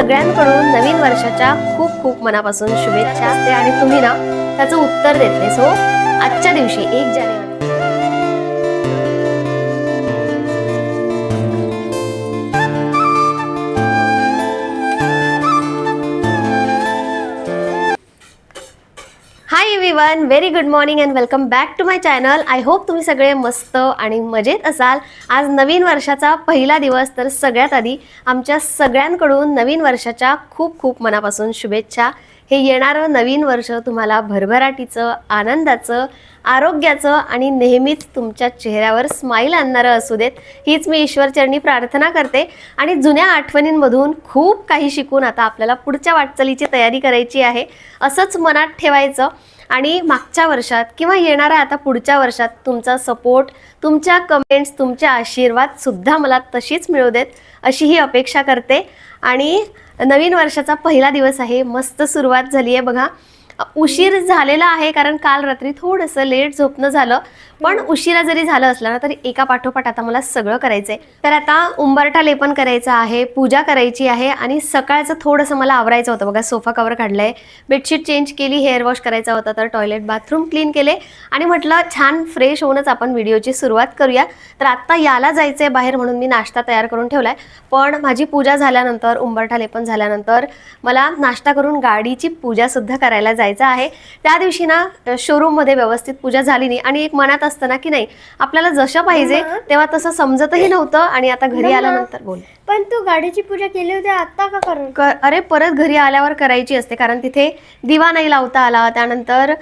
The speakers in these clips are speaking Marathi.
सगळ्यांकडून नवीन वर्षाच्या खूप खूप मनापासून शुभेच्छा असते आणि तुम्ही ना त्याचं उत्तर देत नाही. सो आजच्या दिवशी 1 जानेवारी hi everyone, very good morning and welcome back to my channel. I hope तुम्ही सगळे मस्त आणि मजेत असाल. आज नवीन वर्षाचा पहिला दिवस, तर सगळ्यात आधी आमच्या सगळ्यांकडून नवीन वर्षाच्या खूप खूप मनापासून शुभेच्छा. हे येणारं नवीन वर्ष तुम्हाला भरभराटीचं, आनंदाचं, आरोग्याचं आणि नेहमीच तुमच्या चेहऱ्यावर स्माईल आणणारं असू देत, हीच मी ईश्वरचरणी प्रार्थना करते. आणि जुन्या आठवणींमधून खूप काही शिकून आता आपल्याला पुढच्या वाटचालीची तयारी करायची आहे, असंच मनात ठेवायचं. आणि मागच्या वर्षात किंवा येणाऱ्या आता पुढच्या वर्षात तुमचा सपोर्ट, तुमच्या कमेंट्स, तुमचे आशीर्वादसुद्धा मला तशीच मिळू देत, अशी ही अपेक्षा करते. आणि नवीन वर्षाचा पहिला दिवस आहे, मस्त सुरुवात झाली आहे बघा. उशीर झालेला आहे कारण काल रात्री थोडंसं लेट झोपणं झालं, पण उशिरा जरी झालं असलं ना तरी एका पाठोपाठ आता मला सगळं करायचं आहे. तर आता उंबरठा लेपन करायचं आहे, पूजा करायची आहे आणि सकाळचं थोडंसं मला आवरायचं होतं बघा. सोफा कवर काढलाय, बेडशीट चेंज केली, हेअर वॉश करायचा होता, तर टॉयलेट बाथरूम क्लीन केले आणि म्हटलं छान फ्रेश होऊनच आपण व्हिडिओची सुरुवात करूया. तर आत्ता याला जायचं आहे बाहेर म्हणून मी नाश्ता तयार करून ठेवला आहे. पण माझी पूजा झाल्यानंतर, उंबरठा लेपन झाल्यानंतर मला नाश्ता करून गाडीची पूजासुद्धा करायला जायचं आहे. त्या दिवशी ना शोरूममध्ये व्यवस्थित पूजा झाली नाही आणि एक मनात असतं ना की नाही आपल्याला जशा पाहिजे तेव्हा तसं समजतही नव्हतं. आणि आता घरी आल्यानंतर बोल. पण तू गाडीची पूजा केली होती, आता का करू? अरे परत घरी आल्यावर करायची असते कारण तिथे दिवा नाही लावता आला. त्यानंतर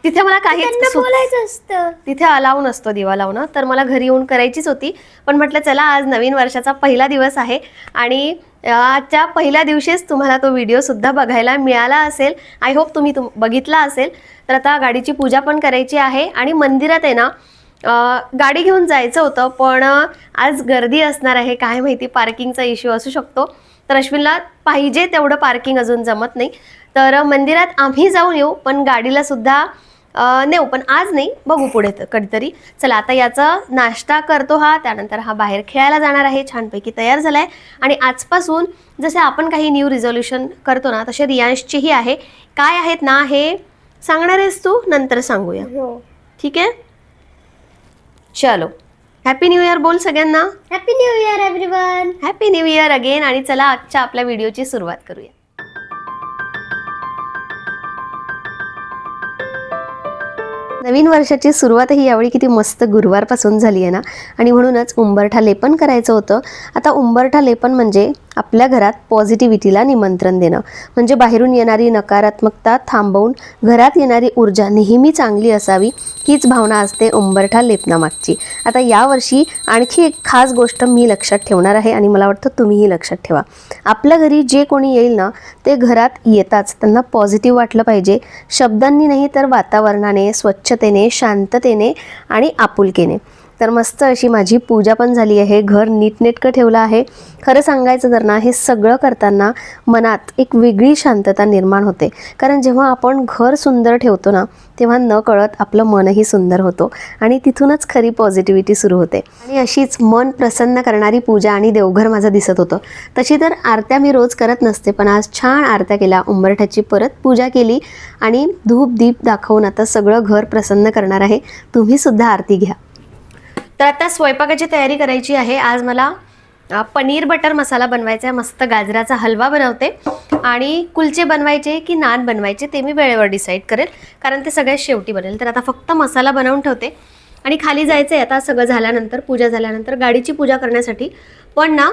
तिथे मला काहीच बोलायचं असतं, तिथे अलाव नसतो दिवा लावणं, तर मला घरी येऊन करायचीच होती. पण म्हटलं चला आज नवीन वर्षाचा पहिला दिवस आहे आणि आजच्या पहिल्या दिवशीच तुम्हाला तो व्हिडिओसुद्धा बघायला मिळाला असेल. आय होप तुम्ही बघितला असेल. तर आता गाडीची पूजा पण करायची आहे आणि मंदिरात आहे ना गाडी घेऊन जायचं होतं, पण आज गर्दी असणार आहे, काय माहिती पार्किंगचा इश्यू असू शकतो. तर अश्विनला पाहिजे तेवढं पार्किंग अजून जमत नाही, तर मंदिरात आम्ही जाऊन येऊ पण गाडीला सुद्धा नेऊ, पण आज नाही, बघू पुढे कधीतरी. चला आता याचा नाश्ता करतो हा, त्यानंतर हा बाहेर खेळायला जाणार आहे, छानपैकी तयार झालाय. आणि आजपासून जसे आपण काही न्यू रिझोल्युशन करतो ना तसे रियांशचीही आहे. काय आहेत ना हे सांगणार आहेस तू, नंतर सांगूया, ठीक आहे? चलो, हॅपी न्यू इयर बोल सगळ्यांना. Happy new year everyone. Happy new year again. आणि चला आजच्या आपल्या व्हिडिओची सुरुवात करूया. नवीन वर्षाची सुरुवातही यावेळी किती मस्त गुरुवारपासून झाली आहे ना, आणि म्हणूनच उंबरठा लेपन करायचं होतं. आता उंबरठा लेपन म्हणजे आपल्या घरात पॉझिटिव्हिटीला निमंत्रण देणं, म्हणजे बाहेरून येणारी नकारात्मकता थांबवून घरात येणारी ऊर्जा नेहमी चांगली असावी, हीच भावना असते उंबरठा लेपनामागची. आता यावर्षी आणखी एक खास गोष्ट मी लक्षात ठेवणार आहे आणि मला वाटतं तुम्हीही लक्षात ठेवा. आपल्या घरी जे कोणी येईल ना ते घरात येताच त्यांना पॉझिटिव्ह वाटलं पाहिजे, शब्दांनी नाही तर वातावरणाने, स्वच्छतेने, शांततेने आणि आपुलकेने. तर मस्त अशी माझी पूजा पण झाली आहे, घर नीटनेटकं ठेवलं आहे. खरं सांगायचं तर ना हे सगळं करताना मनात एक वेगळी शांतता निर्माण होते, कारण जेव्हा आपण घर सुंदर ठेवतो ना तेव्हा न कळत आपलं मनही सुंदर होतो आणि तिथूनच खरी पॉझिटिव्हिटी सुरू होते. आणि अशीच मन प्रसन्न करणारी पूजा आणि देवघर माझं दिसत होतं. तशी तर आरत्या मी रोज करत नसते, पण आज छान आरत्या केल्या, उंबरठ्याची परत पूजा केली आणि धूप दीप दाखवून आता सगळं घर प्रसन्न करणार आहे. तुम्ही सुद्धा आरती घ्या. तर आता स्वयंपाकाची तयारी करायची आहे. आज मला पनीर बटर मसाला बनवायचा आहे, मस्त गाजराचा हलवा बनवते आणि कुलचे बनवायचे की नान बनवायचे ते मी वेळेवर डिसाईड करेल, कारण ते सगळ्यात शेवटी बनेल. तर आता फक्त मसाला बनवून ठेवते आणि खाली जायचं आहे आता सगळं झाल्यानंतर, पूजा झाल्यानंतर गाडीची पूजा करण्यासाठी. पण ना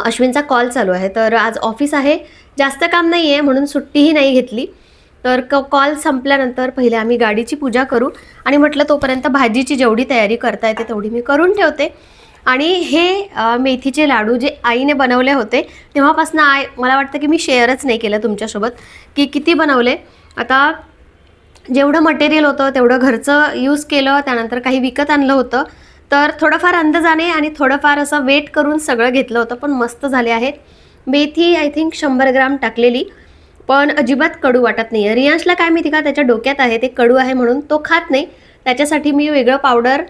अश्विनचा कॉल चालू आहे, तर आज ऑफिस आहे, जास्त काम नाही आहे म्हणून सुट्टीही नाही घेतली. तर कॉल संपल्यानंतर पहिले आम्ही गाडीची पूजा करू आणि म्हटलं तोपर्यंत भाजीची जेवढी तयारी करता येते तेवढी मी करून ठेवते. आणि हे मेथीचे लाडू जे आईने बनवले होते तेव्हापासून मला वाटतं की मी शेअरच नाही केलं तुमच्यासोबत की किती बनवले. आता जेवढं मटेरियल होतं तेवढं घरचं यूज केलं, त्यानंतर काही विकत आणलं होतं, तर थोडंफार अंदाजाने आणि थोडंफार असं वेट करून सगळं घेतलं होतं. पण मस्त झाले आहेत. मेथी आय थिंक 100 ग्राम टाकलेली, पण अजिबात कडू वाटत नाही. रियांशला काय माहिती का त्याच्या डोक्यात आहे ते कडू आहे म्हणून तो खात नाही, त्याच्यासाठी मी वेगळं पावडर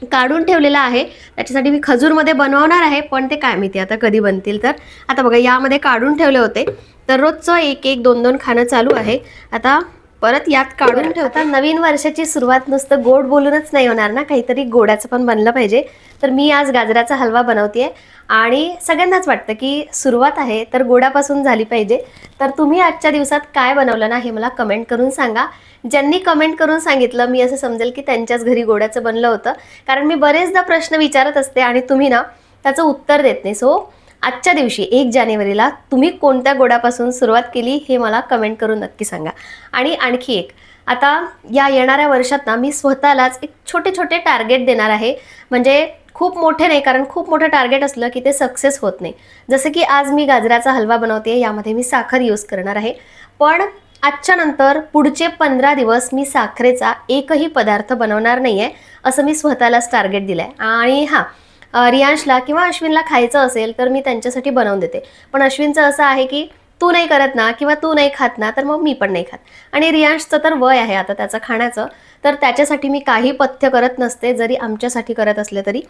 काढून ठेवलेला आहे. त्याच्यासाठी मी खजूरमध्ये बनवणार आहे, पण ते काय माहिती आता कधी बनतील. तर आता बघा यामध्ये काढून ठेवले होते, तर रोजचं एक एक दोन दोन खाणं चालू आहे. आता परत यात काढून ठेवता. नवीन वर्षाची सुरुवात नुसतं गोड बोलूनच नाही होणार ना, काहीतरी गोडाचं पण बनलं पाहिजे. तर मी आज गाजराचा हलवा बनवतेय आणि सगळ्यांनाच वाटतं की सुरुवात आहे तर गोडापासून झाली पाहिजे. तर तुम्ही आजच्या दिवसात काय बनवलं ना हे मला कमेंट करून सांगा. ज्यांनी कमेंट करून सांगितलं मी असं समजेल की त्यांच्याच घरी गोडाचं बनलं होतं, कारण मी बरेचदा प्रश्न विचारत असते आणि तुम्ही ना त्याचं उत्तर देत नाही. सो आजच्या दिवशी 1 जानेवारीला तुम्ही कोणत्या गोडापासून सुरुवात केली हे मला कमेंट करून नक्की सांगा. आणि आणखी एक, आता या येणाऱ्या वर्षात ना मी स्वतःलाच एक छोटे छोटे टार्गेट देणार आहे. म्हणजे खूप मोठे नाही, कारण खूप मोठं टार्गेट असलं की ते सक्सेस होत नाही. जसं की आज मी गाजराचा हलवा बनवते, यामध्ये मी साखर यूज करणार आहे. पण आजच्या नंतर पुढचे 15 दिवस मी साखरेचा एकही पदार्थ बनवणार नाही आहे, असं मी स्वतःलाच टार्गेट दिलं आहे. आणि हां, रियांशला किंवा अश्विनला खायचं असेल तर मी त्यांच्यासाठी बनवून देते. पण अश्विनचं असं आहे की तू नाही करत ना किंवा तू नाही खात ना तर मग मी पण नाही खात. आणि रियांशचं तर वय आहे आता त्याचं खाण्याचं, तर त्याच्यासाठी मी काही पथ्य करत नसते, जरी आमच्यासाठी करत असले तरी.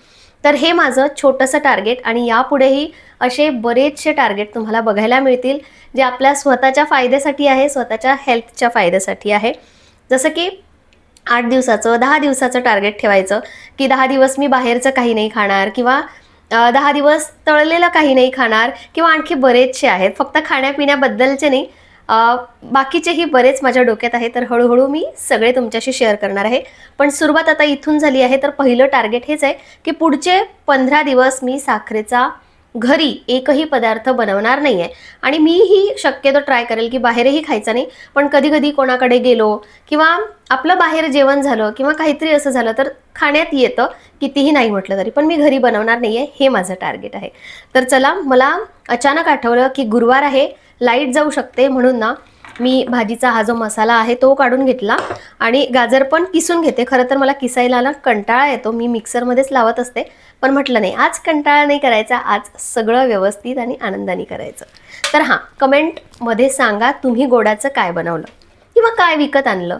तर हे माझं छोटंसं टार्गेट, आणि यापुढेही असे बरेचसे टार्गेट तुम्हाला बघायला मिळतील जे आपल्या स्वतःच्या फायद्यासाठी आहे, स्वतःच्या हेल्थच्या फायद्यासाठी आहे. जसं की 8 दिवसाचं 10 दिवसाचं टार्गेट ठेवायचं की 10 दिवस मी बाहेरचं काही नाही खाणार, किंवा 10 दिवस तळलेलं काही नाही खाणार, किंवा आणखी बरेचसे आहेत. फक्त खाण्यापिण्याबद्दलचे नाही, बाकीचेही बरेच माझ्या डोक्यात आहे. तर हळूहळू मी सगळे तुमच्याशी शेअर करणार आहे. पण सुरुवात आता इथून झाली आहे. तर पहिलं टार्गेट हेच आहे की पुढचे 15 दिवस मी साखरेचा घरी एकही पदार्थ बनवणार नाही आहे. आणि मीही शक्यतो ट्राय करेल की बाहेरही खायचं नाही, पण कधी कधी कोणाकडे गेलो किंवा आपलं बाहेर जेवण झालं किंवा काहीतरी असं झालं तर खाण्यात येतं, कितीही नाही म्हटलं तरी. पण मी घरी बनवणार नाही आहे, हे माझं टार्गेट आहे. तर चला, मला अचानक आठवलं की गुरुवार आहे, लाईट जाऊ शकते, म्हणून ना मी भाजीचा हा जो मसाला आहे तो काढून घेतला आणि गाजर पण किसून घेते. खरं तर मला किसायला ना कंटाळा येतो, मी मिक्सरमध्येच लावत असते, पण म्हटलं नाही, आज कंटाळा नाही करायचा, आज सगळं व्यवस्थित आणि आनंदाने करायचं. तर हां, कमेंटमध्ये सांगा तुम्ही गोडाचं काय बनवलं किंवा काय विकत आणलं.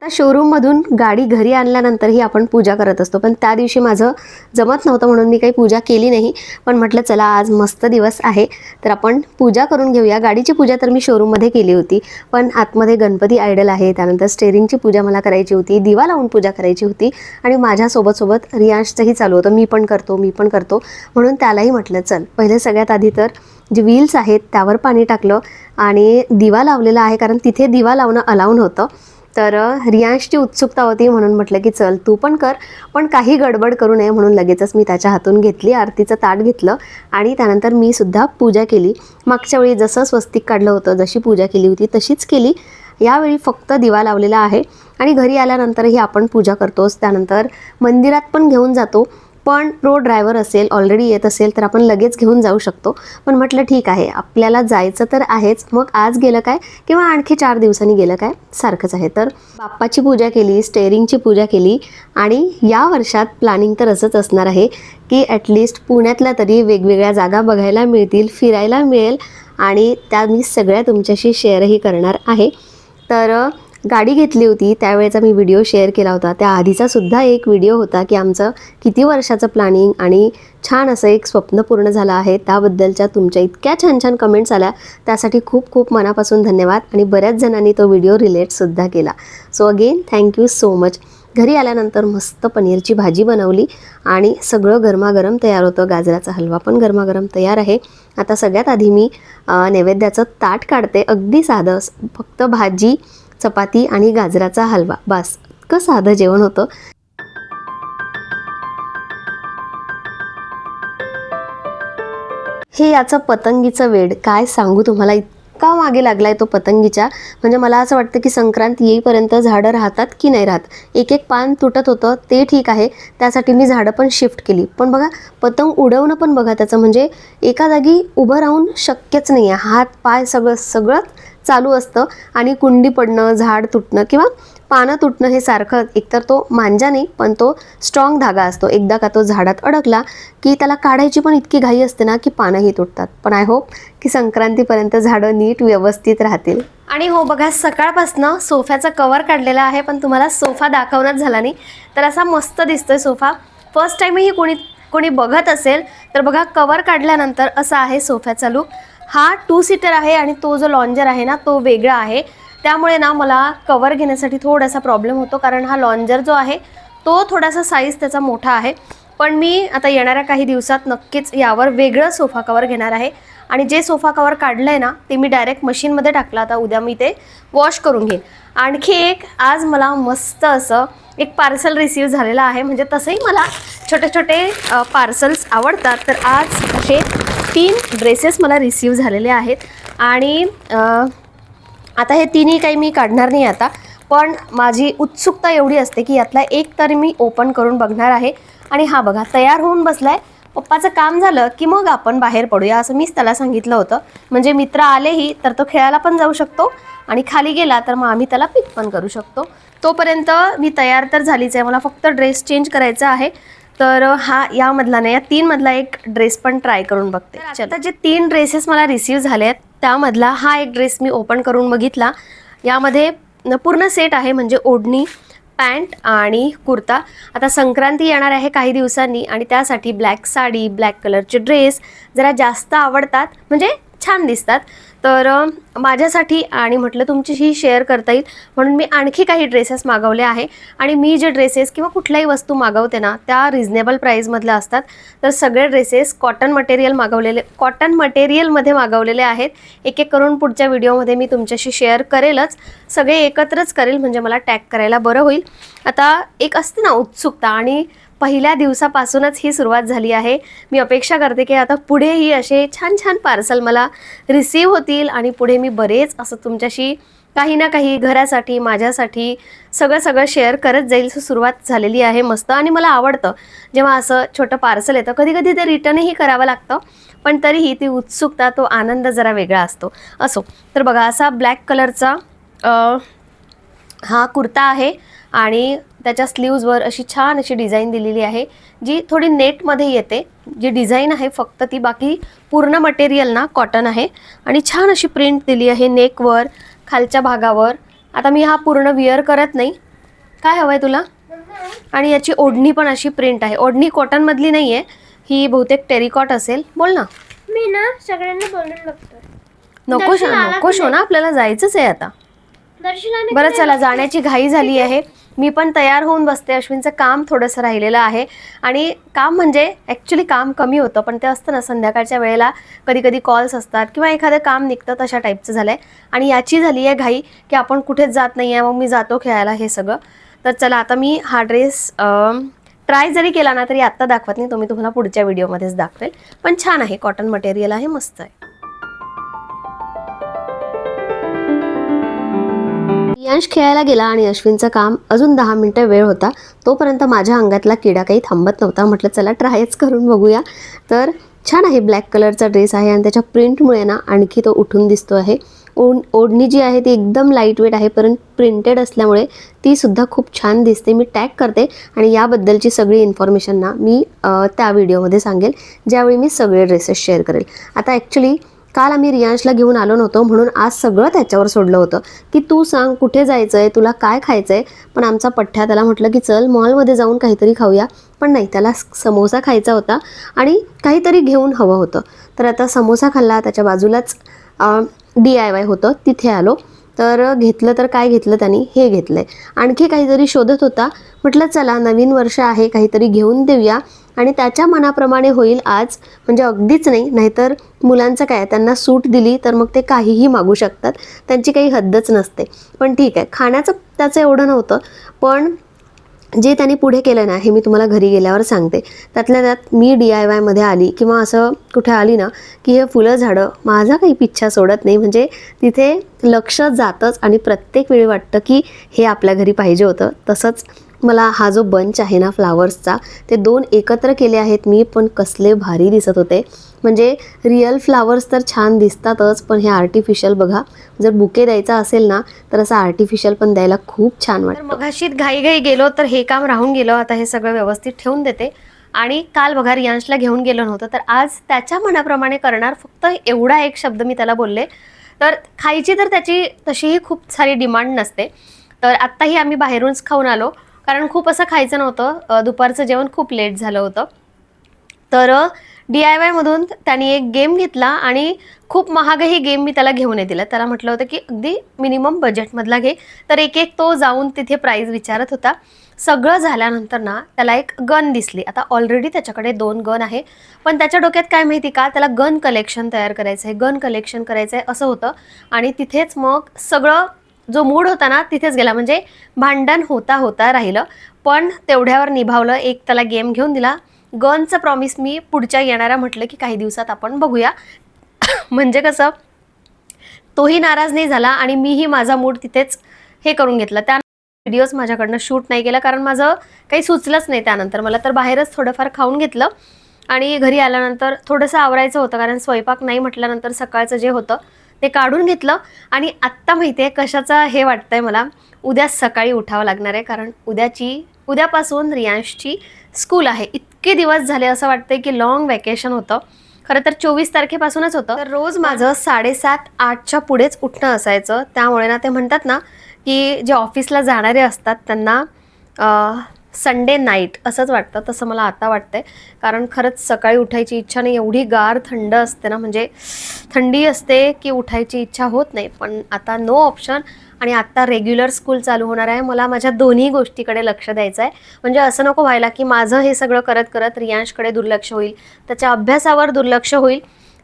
आता शोरूममधून गाडी घरी आणल्यानंतरही आपण पूजा करत असतो, पण त्या दिवशी माझं जमत नव्हतं म्हणून मी काही पूजा केली नाही. पण म्हटलं चला आज मस्त दिवस आहे तर आपण पूजा करून घेऊया. गाडीची पूजा तर मी शोरूममध्ये केली होती, पण आतमध्ये गणपती आयडल आहे, त्यानंतर स्टेअरिंगची पूजा मला करायची होती, दिवा लावून पूजा करायची होती, आणि माझ्यासोबत रियांशचंही चालू होतं, मी पण करतो, म्हणून त्यालाही म्हटलं चल पहिले सगळ्यात आधी तर जे व्हील्स आहेत त्यावर पाणी टाकलं आणि दिवा लावलेला आहे, कारण तिथे दिवा लावणं अलाउन होतं. तर रियांशची उत्सुकता होती म्हणून म्हटलं की चल तू पण कर, पण काही गडबड करू नये म्हणून लगेचच मी त्याच्या हातून घेतली, आरतीचं ताट घेतलं आणि त्यानंतर मी सुद्धा पूजा केली. मागच्या वेळी जसं स्वस्तिक काढलं होतं, जशी पूजा केली होती तशीच केली. यावेळी फक्त दिवा लावलेला आहे आणि घरी आल्यानंतरही आपण पूजा करतोच. त्यानंतर मंदिरात पण घेऊन जातो, पण प्रो ड्रायव्हर असेल, ऑलरेडी येत असेल तर आपण लगेच घेऊन जाऊ शकतो. पण म्हटलं ठीक आहे, आपल्याला जायचं तर आहेच, मग आज गेलं काय किंवा आणखी 4 दिवसांनी गेलं काय, सारखंच आहे. तर बाप्पाची पूजा केली, स्टेअरिंगची पूजा केली, आणि या वर्षात प्लॅनिंग तर असंच असणार आहे की ॲटलिस्ट पुण्यातल्या तरी वेगवेगळ्या जागा बघायला मिळतील, फिरायला मिळेल, आणि त्या मी सगळ्या तुमच्याशी शेअरही करणार आहे. तर गाडी घेतली होती त्यावेळेचा मी व्हिडिओ शेअर केला होता, त्या आधीचा सुद्धा एक व्हिडिओ होता की आमचं किती वर्षाचं प्लॅनिंग आणि छान असं एक स्वप्न पूर्ण झालं आहे. त्याबद्दलच्या तुमच्या इतक्या छान छान कमेंट्स आल्या, त्यासाठी खूप खूप मनापासून धन्यवाद. आणि बऱ्याच जणांनी तो व्हिडिओ रिलेटसुद्धा केला. So again thank you so much. घरी आल्यानंतर मस्त पनीरची भाजी बनवली आणि सगळं गरमागरम तयार होतं. गाजराचा हलवा पण गरमागरम तयार आहे. आता सगळ्यात आधी मी नैवेद्याचं ताट काढते. अगदी साधं, फक्त भाजी, चपाती आणि गाजराचा हलवा, बस इतकं साधं जेवण होतं. हे याचं पतंगीचं वेड काय सांगू तुम्हाला, इतका मागे लागलाय तो पतंगीच्या. म्हणजे मला असं वाटतं की संक्रांत येईपर्यंत झाडं राहतात की नाही राहत. एक एक पान तुटत होतं ते ठीक आहे, त्यासाठी मी झाडं पण शिफ्ट केली. पण बघा पतंग उडवणं पण बघा त्याचं, म्हणजे एका जागी उभं राहून शक्यच नाही आहे. हात पाय सगळं चालू असतं आणि कुंडी पडणं, झाड तुटणं किंवा पानं तुटणं हे सारखं, एकतर तो मांजा नाही पण तो स्ट्रॉंग धागा असतो, एकदा का तो झाडात अडकला की त्याला काढायची पण इतकी घाई असते ना की पानंही तुटतात. पण आय होप की संक्रांतीपर्यंत झाडं नीट व्यवस्थित राहतील. आणि हो बघा, सकाळपासनं सोफ्याचा कवर काढलेला आहे पण तुम्हाला सोफा दाखवणंच झाला नाही. तर असा मस्त दिसतोय सोफा. फर्स्ट टाईमही कोणी बघत असेल तर बघा, कवर काढल्यानंतर असा आहे सोफ्याचा लुक. हा 2 सीटर आहे आणि तो जो लॉन्जर आहे ना तो वेगळा आहे. त्यामुळे ना मला कवर घेण्यासाठी थोडासा प्रॉब्लेम होतो, कारण हा लॉन्जर जो आहे तो थोडासा साईज त्याचा मोठा आहे. पण मी आता येणाऱ्या काही दिवसात नक्कीच यावर वेगळं सोफा कवर घेणार आहे. आणि जे सोफा कवर काढलं आहे ना ते मी डायरेक्ट मशीनमध्ये टाकलं. आता उद्या मी ते वॉश करून घेईन. आणखी एक आज मला मस्त असं एक पार्सल रिसीव झालेलं आहे. म्हणजे तसंही मला छोटे छोटे पार्सल्स आवडतात. तर आज असे 3 ड्रेसेस मला रिसीव झालेले आहेत. आणि आता हे तिन्ही काही मी काढणार नाही आता, पण माझी उत्सुकता एवढी असते की यातला एक तरी मी ओपन करून बघणार आहे. आणि हा बघा, तयार होऊन बसलाय. पप्पाचं काम झालं की मग आपण बाहेर पडूया असं मीच त्याला सांगितलं होतं. म्हणजे मित्र आलेही तर तो खेळायला पण जाऊ शकतो आणि खाली गेला तर मग आम्ही त्याला पिक पण करू शकतो. तोपर्यंत मी तयार तर झालीच आहे, मला फक्त ड्रेस चेंज करायचा आहे. तर हा यामधला नाही, या 3 मधला एक ड्रेस पण ट्राय करून बघते. आता जे 3 ड्रेसेस मला रिसीव झाले आहेत त्यामधला हा एक ड्रेस मी ओपन करून बघितला. यामध्ये पूर्ण सेट आहे, म्हणजे ओढणी, पॅन्ट आणि कुर्ता. आता संक्रांती येणार आहे काही दिवसांनी आणि त्यासाठी ब्लॅक साडी, ब्लॅक कलरचे ड्रेस जरा जास्त आवडतात, म्हणजे छान दिसतात. तर माझ्यासाठी आणि म्हटलं तुमच्याशी शेअर करता येईल म्हणून मी आणखी काही ड्रेसेस मागवले आहे. आणि मी जे ड्रेसेस किंवा कुठल्याही वस्तू मागवते ना त्या रिजनेबल प्राईजमधल्या असतात. तर सगळे ड्रेसेस कॉटन मटेरियलमध्ये मागवलेले आहेत. एक एक करून पुढच्या व्हिडिओमध्ये मी तुमच्याशी शेअर करेलच, सगळे एकत्रच करेल म्हणजे मला टॅग करायला बरं होईल. आता एक असते ना उत्सुकता, आणि पहिल्या दिवसापासूनच ही सुरुवात झाली आहे. मी अपेक्षा करते की आता पुढेही असे छान छान पार्सल मला रिसीव होतील आणि पुढे मी बरेच असं तुमच्याशी काही ना काही घरासाठी, माझ्यासाठी सगळं शेअर करत जाईल. सो सुरुवात झालेली आहे मस्त. आणि मला आवडतं जेव्हा असं छोटं पार्सल येतं. कधी कधी ते रिटर्नही करावं लागतं, पण तरीही ती उत्सुकता, तो आनंद जरा वेगळा असतो. असो, तर बघा असा ब्लॅक कलरचा हा कुर्ता आहे आणि त्याच्या स्लीव्जवर अशी छान अशी डिझाईन दिलेली आहे, जी थोडी नेटमध्ये येते. जी डिझाईन आहे फक्त ती, बाकी पूर्ण मटेरियल ना कॉटन आहे. आणि छान अशी प्रिंट दिली आहे नेकवर, खालच्या भागावर. आता मी हा पूर्ण विअर करत नाही. काय हवं आहे तुला? आणि याची ओढणी पण अशी प्रिंट आहे. ओढणी कॉटनमधली नाही आहे, ही बहुतेक टेरिकॉट असेल. बोल ना. मी ना सगळ्यांना बोलून बघतो. नको शोना, आपल्याला जायचंच आहे आता. दर्शनाने बरं चला, जाण्याची घाई झाली आहे. मी पण तयार होऊन बसते. अश्विनचं काम थोडंसं राहिलेलं आहे. आणि काम म्हणजे ॲक्च्युली काम कमी होतं, पण ते असतं ना संध्याकाळच्या वेळेला कधी कधी कॉल्स असतात किंवा एखादं काम निघतं, तशा टाईपचं झालं आहे. आणि याची झाली आहे घाई की आपण कुठेच जात नाही आहे, मग मी जातो खेळायला हे सगळं. तर चला, आता मी हा ड्रेस ट्राय जरी केला ना तरी आत्ता दाखवत नाही, तो मी तुम्हाला पुढच्या व्हिडिओमध्येच दाखवेल. पण छान आहे, कॉटन मटेरियल आहे, मस्त आहे. रियांश खेळायला गेला आणि अश्विनचं काम अजून 10 मिनटं वेळ होता. तोपर्यंत माझ्या अंगातला किडा काही थांबत नव्हता. म्हटलं चला ट्रायच करून बघूया. तर छान आहे, ब्लॅक कलरचा ड्रेस आहे आणि त्याच्या प्रिंटमुळे ना आणखी तो उठून दिसतो आहे. ओढणी जी आहे ती एकदम लाईट वेट आहे, परंतु प्रिंटेड असल्यामुळे ती सुद्धा खूप छान दिसते. मी टॅग करते आणि याबद्दलची सगळी इन्फॉर्मेशन ना मी त्या व्हिडिओमध्ये सांगेल, ज्यावेळी मी सगळे ड्रेसेस शेअर करेल. आता ॲक्च्युली काल आम्ही रियांशला घेऊन आलो नव्हतो म्हणून आज सगळं त्याच्यावर सोडलं होतं की तू सांग कुठे जायचं आहे, तुला काय खायचं आहे. पण आमचा पठ्ठ्या त्याला म्हटलं की चल मॉलमध्ये जाऊन काहीतरी खाऊया, पण नाही, त्याला समोसा खायचा होता आणि काहीतरी घेऊन हवं होतं. तर आता समोसा खाल्ला. त्याच्या बाजूलाच DIY होतं, तिथे आलो. तर घेतलं, तर काय घेतलं त्यांनी, हे घेतलं आहे. आणखी काहीतरी शोधत होता. म्हटलं चला नवीन वर्ष आहे, काहीतरी घेऊन देऊया आणि त्याच्या मनाप्रमाणे होईल आज. म्हणजे अगदीच नाही, नाहीतर मुलांचं काय, त्यांना सूट दिली तर मग ते काहीही मागू शकतात, त्यांची काही हद्दच नसते. पण ठीक आहे, खाण्याचं त्याचं एवढं नव्हतं. पण जे त्यांनी पुढे केलं ना हे मी तुम्हाला घरी गेल्यावर सांगते. त्यातल्या त्यात मी DIYमध्ये आली किंवा असं कुठे आली ना की हे फुलं झाडं माझा काही पिच्छा सोडत नाही. म्हणजे तिथे लक्ष जातंच आणि प्रत्येक वेळी वाटतं की हे आपल्या घरी पाहिजे होतं. तसंच मला हा जो बंच आहे ना फ्लावर्सचा, ते 2 एकत्र केले आहेत मी, पण कसले भारी दिसत होते. म्हणजे रिअल फ्लावर्स तर छान दिसतातच, पण हे आर्टिफिशियल बघा, जर बुके द्यायचा असेल ना तर असं आर्टिफिशियल पण द्यायला खूप छान वाटतं. तर मगाशीत घाई गेलो तर हे काम राहून गेलं. आता हे सगळं व्यवस्थित ठेवून देते. आणि काल बघा रियांशला घेऊन गेलो नव्हतं, तर आज त्याच्या मनाप्रमाणे करणार. फक्त एवढा एक शब्द मी त्याला बोलले. तर खायची तर त्याची तशीही खूप सारी डिमांड नसते. तर आत्ताही आम्ही बाहेरूनच खाऊन आलो, कारण खूप असं खायचं नव्हतं. दुपारचं जेवण खूप लेट झालं होतं. तर DIYमधून त्यांनी एक गेम घेतला आणि खूप महागही गेम मी त्याला घेऊन दिला. त्याला म्हटलं होतं की अगदी मिनिमम बजेटमधला घे. तर एक तो जाऊन तिथे प्राईज विचारत होता. सगळं झाल्यानंतर ना त्याला एक गन दिसली. आता ऑलरेडी त्याच्याकडे 2 गन आहे, पण त्याच्या डोक्यात काय माहिती का, त्याला गन कलेक्शन तयार करायचं आहे, गन कलेक्शन करायचं आहे असं होतं. आणि तिथेच मग सगळं जो मूड होता ना तिथेच गेला. म्हणजे भांडण होता राहिलं, पण तेवढ्यावर निभावलं. एक त्याला गेम घेऊन दिला. गनचं प्रॉमिस मी पुढच्या येणाऱ्या म्हटलं की काही दिवसात आपण बघूया. म्हणजे कसं तोही नाराज नाही झाला आणि मीही माझा मूड तिथेच हे करून घेतला. त्या व्हिडिओज माझ्याकडनं शूट नाही केला, कारण माझं काही सुचलंच नाही त्यानंतर. मला तर बाहेरच थोडंफार खाऊन घेतलं आणि घरी आल्यानंतर थोडंसं आवरायचं होतं, कारण स्वयंपाक नाही म्हटल्यानंतर सकाळचं जे होतं ते काढून घेतलं. आणि आत्ता माहिती आहे कशाचं हे वाटतंय मला, उद्या सकाळी उठावं लागणार आहे, कारण उद्यापासून रियांशची स्कूल आहे. इतके दिवस झाले असं वाटतंय की लॉंग वॅकेशन होतं. खरं तर 24 तारखेपासूनच होतं. तर रोज माझं 7:30-8च्या पुढेच उठणं असायचं. त्यामुळे ना ते म्हणतात ना की जे ऑफिसला जाणारे असतात त्यांना संडे नाईट असंच वाटतं. तसं मला आता वाटतंय, कारण खरंच सकाळी उठायची इच्छा नाही. एवढी गार थंड असते ना, म्हणजे थंडी असते की उठायची इच्छा होत नाही. पण आता नो ऑप्शन. आणि आत्ता रेग्युलर स्कूल चालू होणार आहे. मला माझ्या दोन्ही गोष्टीकडे लक्ष द्यायचं आहे. म्हणजे असं नको व्हायला की माझं हे सगळं करत करत रियांशकडे दुर्लक्ष होईल, त्याच्या अभ्यासावर दुर्लक्ष होईल,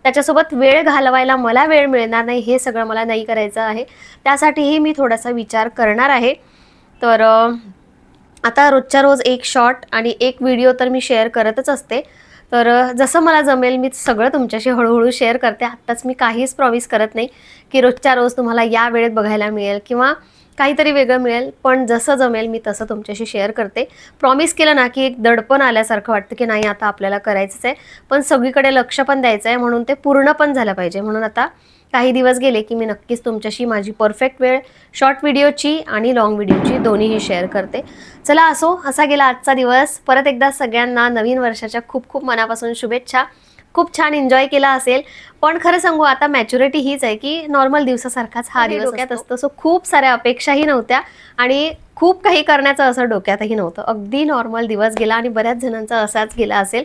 त्याच्यासोबत वेळ घालवायला मला वेळ मिळणार नाही. हे सगळं मला नाही करायचं आहे. त्यासाठीही मी थोडासा विचार करणार आहे. तर आता रोजच्या रोज एक शॉर्ट आणि एक व्हिडिओ तर मी शेअर करतच असते. तर जसं मला जमेल मी सगळं तुमच्याशी हळूहळू शेअर करते. आत्ताच मी काहीच प्रॉमिस करत नाही की रोजच्या रोज तुम्हाला या वेळेत बघायला मिळेल किंवा काहीतरी वेगळं मिळेल, पण जसं जमेल मी तसं तुमच्याशी शेअर करते. प्रॉमिस केलं ना की एक दडपण आल्यासारखं वाटतं की नाही आता आपल्याला करायचंच आहे, पण सगळीकडे लक्ष पण द्यायचं आहे, म्हणून ते पूर्ण पण झालं पाहिजे. म्हणून आता काही दिवस गेले की मी नक्कीच तुमच्याशी माझी परफेक्ट वेळ शॉर्ट व्हिडिओची आणि लाँग व्हिडिओची दोन्हीही शेअर करते. चला असो, असा गेला आजचा दिवस. परत एकदा सगळ्यांना नवीन वर्षाच्या खूप खूप मनापासून शुभेच्छा. खूप छान एन्जॉय केला असेल, पण खरं सांगू आता मॅच्युरिटी हीच आहे की नॉर्मल दिवसासारखाच हा दिवस डोक्यात असतो. सो खूप साऱ्या अपेक्षाही नव्हत्या आणि खूप काही करण्याचं असं डोक्यातही नव्हतं. अगदी नॉर्मल दिवस गेला आणि बऱ्याच जणांचा असाच गेला असेल.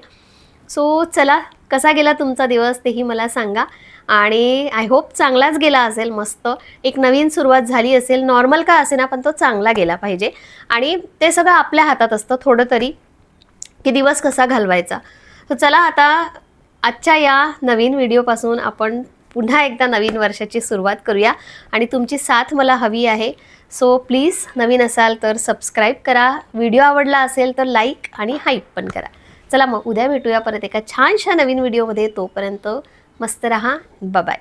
सो चला, कसा गेला तुमचा दिवस तेही मला सांगा. आणि आय होप चांगलाच गेला असेल. मस्त एक नवीन सुरुवात झाली असेल, नॉर्मल का असेना पण तो चांगला गेला पाहिजे. आणि ते सगळं आपल्या हातात असतं थोडं तरी, की दिवस कसा घालवायचा. तर चला आता आजच्या या नवीन व्हिडिओपासून आपण पुन्हा एकदा नवीन वर्षाची सुरुवात करूया. आणि तुमची साथ मला हवी आहे. सो प्लीज नवीन असाल तर सबस्क्राईब करा, व्हिडिओ आवडला असेल तर लाईक आणि हाईप पण करा. चला मग उद्या भेटूया परत एका छानशा नवीन व्हिडिओमध्ये. तोपर्यंत मस्त रहा. बाय.